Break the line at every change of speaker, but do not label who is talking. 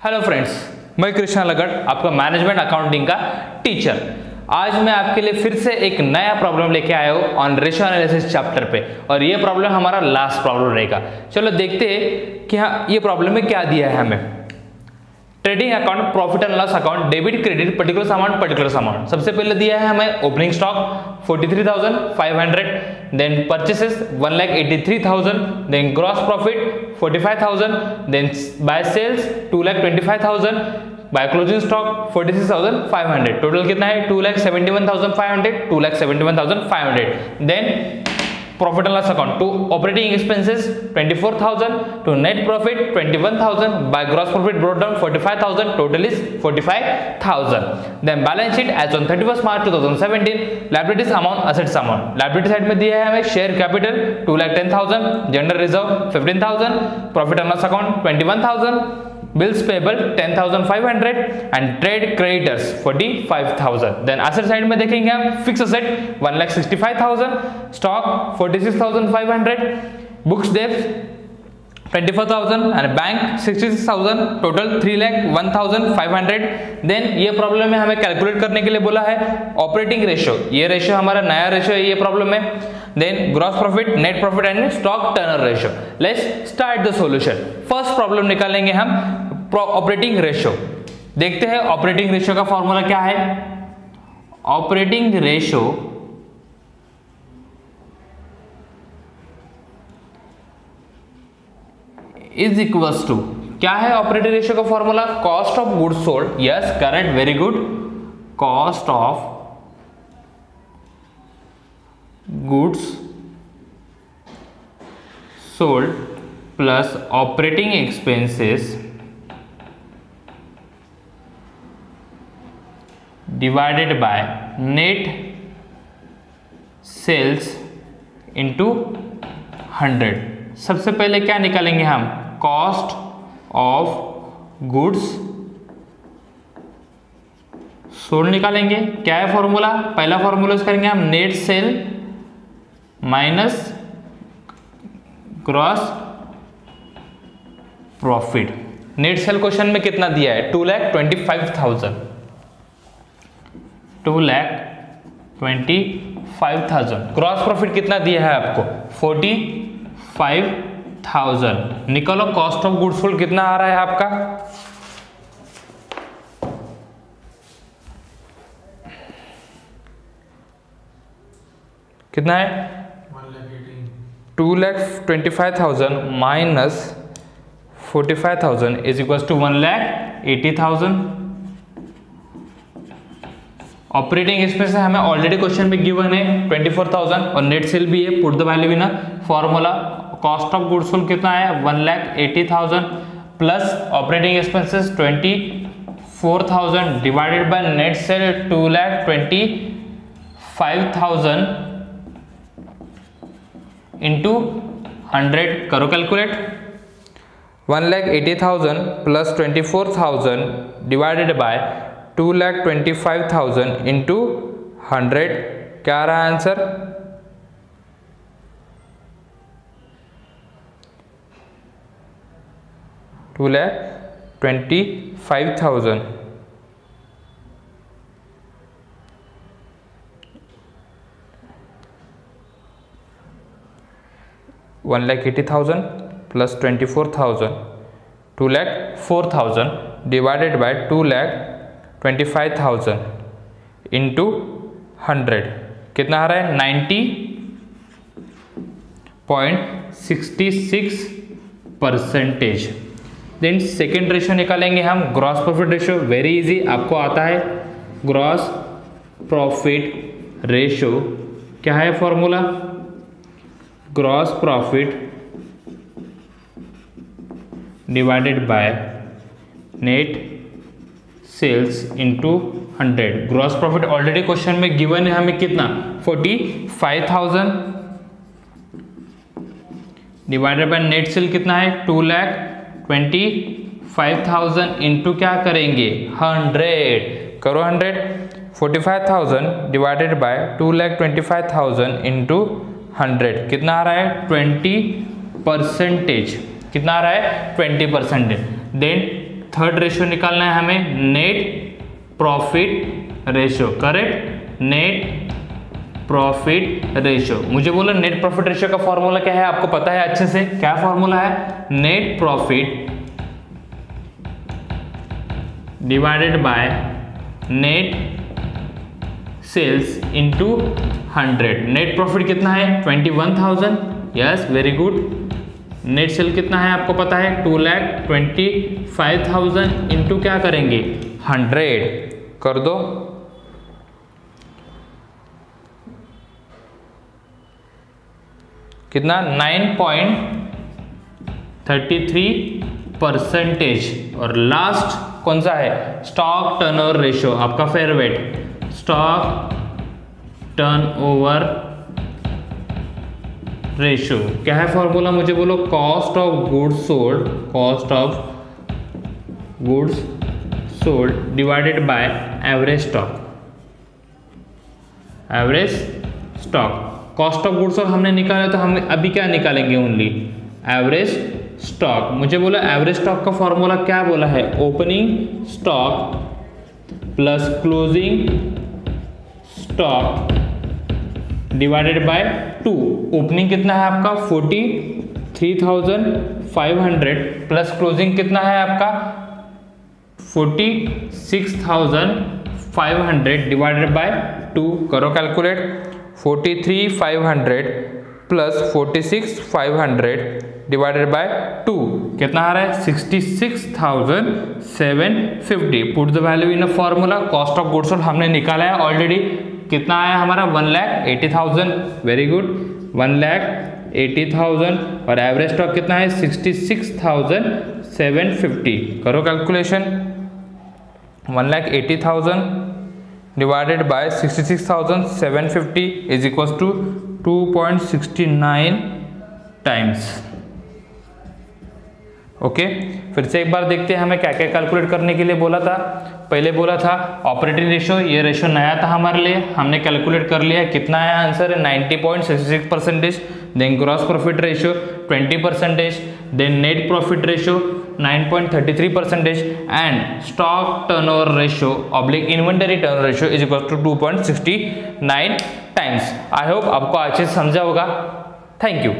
Hello friends, मैं कृष्णा लगड़, आपका management accounting का टीचर। आज मैं आपके लिए फिर से एक नया प्रॉब्लम लेके आया हूँ ऑन रेशियो एनालिसिस चैप्टर पे, और ये प्रॉब्लम हमारा लास्ट प्रॉब्लम रहेगा। चलो देखते हैं कि हाँ ये प्रॉब्लम में क्या दिया है हमें। Trading account, profit and loss account, debit credit, particular amount. सबसे पहले दिया है हमें opening stock 43,500, then purchases 1,83,000, then gross profit 45,000, then by sales 2,25,000, by closing stock 46,500। Total कितना है? 2,71,500, 2,71,500। Then profit and loss account to operating expenses 24,000, to net profit 21,000, by gross profit brought down 45,000, total is 45,000। Then balance sheet as on 31 March 2017, liabilities amount, assets amount. Liability side में दिया है हमें share capital 2,10,000, general reserve 15,000, profit and loss account 21,000, bills payable 10,500 and trade creditors 45,000। then asset side में देखेंगे हम fixed asset 1,65,000, stock 46,500, books debts 24,000 and bank 66,000, total 3,01,500। Then ये problem में हमें कैलकुलेट करने के लिए बोला है ऑपरेटिंग रेशियो। ये रेशियो हमारा नया रेशियो है ये प्रॉब्लम में। Then gross profit, net profit and stock turnover ratio. Let's start the solution. First problem निकालेंगे हम ऑपरेटिंग रेशियो। देखते हैं ऑपरेटिंग रेशियो का फॉर्मूला क्या है। Operating ratio is equals to, क्या है ऑपरेटिंग रेशियो का formula? Cost of goods sold. Yes correct, very good. Cost of goods sold plus operating expenses divided by net sales into 100। सबसे पहले क्या निकालेंगे हम? कॉस्ट ऑफ गुड्स सोल्ड निकालेंगे। क्या है फॉर्मूला? पहला फॉर्मूला यूज करेंगे हम net cell minus gross profit. Net cell question में कितना दिया है? 2,25,000, 2,25,000। ग्रॉस प्रॉफिट कितना दिया है आपको? 45,000। निकालो कॉस्ट ऑफ गुड्स सोल्ड कितना आ रहा है आपका? कितना है? 2,25,000 minus 45,000 is equal to 1,80,000। Operating expense हमें ऑलरेडी क्वेश्चन में गिवन है 24,000 और नेट सेल भी है। Put the value in formula. Cost of goods sold कितना है? 1,80,000 plus operating expenses 24,000 divided by net sale 2,25,000 into 100। करो calculate. 1,80,000 plus 24,000 divided by 2,25,000 into 100। क्या आ रहा है answer? 2,25,000 1,80,000 plus 24,000 2,04,000 divided by 2,25,000 into 100। कितना आ रहा है? 90.66%। देन सेकेंड रेशियो निकालेंगे हम, gross profit ratio. Very easy, आपको आता है। ग्रॉस प्रॉफिट रेशियो क्या है formula? Gross profit divided by net sales into 100। Gross profit already question में गिवन है हमें कितना? 45,000 डिवाइडेड बाय नेट सेल कितना है? 2,25,000 इंटू क्या करेंगे? 100। करो 100। 45,000 डिवाइडेड बाय 2,25,000 इंटू 100 कितना आ रहा है? 20%। कितना आ रहा है? 20%। देन थर्ड रेशियो निकालना है हमें, net profit ratio, correct, net profit ratio. मुझे बोला नेट प्रॉफिट रेशियो का फॉर्मूला क्या है, आपको पता है अच्छे से, क्या फॉर्मूला है, net profit divided by net sales into 100। Net profit कितना है, 21,000, yes very good. Net sale कितना है आपको पता है, 2,25,000 इंटू क्या करेंगे, 100 कर दो, कितना 9.33%। और लास्ट कौन सा है, स्टॉक टर्नओवर रेशियो, आपका फेवरेट, स्टॉक टर्नओवर रेशियो। क्या है फॉर्मूला, मुझे बोलो, cost of goods sold, cost of goods sold divided by average stock, average stock. Cost of goods हमने निकाला, तो हम अभी क्या निकालेंगे, ओनली एवरेज स्टॉक। मुझे बोला एवरेज स्टॉक का फॉर्मूला क्या बोला है, opening stock plus closing stock divided by 2। Opening कितना है आपका 43,500 प्लस क्लोजिंग कितना है आपका 46,500 डिवाइडेड बाय 2। करो कैलकुलेट, 43,500 प्लस 46,500 डिवाइडेड बाय 2 कितना आ रहा है, 66,750। Put the value in a formula. Cost of goods sold हमने निकाला है ऑलरेडी, कितना आया हमारा 1,80,000, वेरी गुड, 1,80,000। और एवरेज स्टॉक कितना है 66,750। करो calculation, 1,80,000 divided by 66,750 is equal to 2.69 times. Okay, फिर से एक बार देखते हैं हमें क्या क्या कैलकुलेट करने के लिए बोला था। पहले बोला था ऑपरेटिंग रेशियो, ये रेशियो नया था हमारे लिए, हमने कैलकुलेट कर लिया, कितना आया आंसर है 90.66%। Then gross profit ratio 20%, then net profit ratio 9.33% and stock turnover ratio oblique inventory turnover ratio is equal to 2.69 times. I hope आपको अच्छे से समझा होगा। Thank you.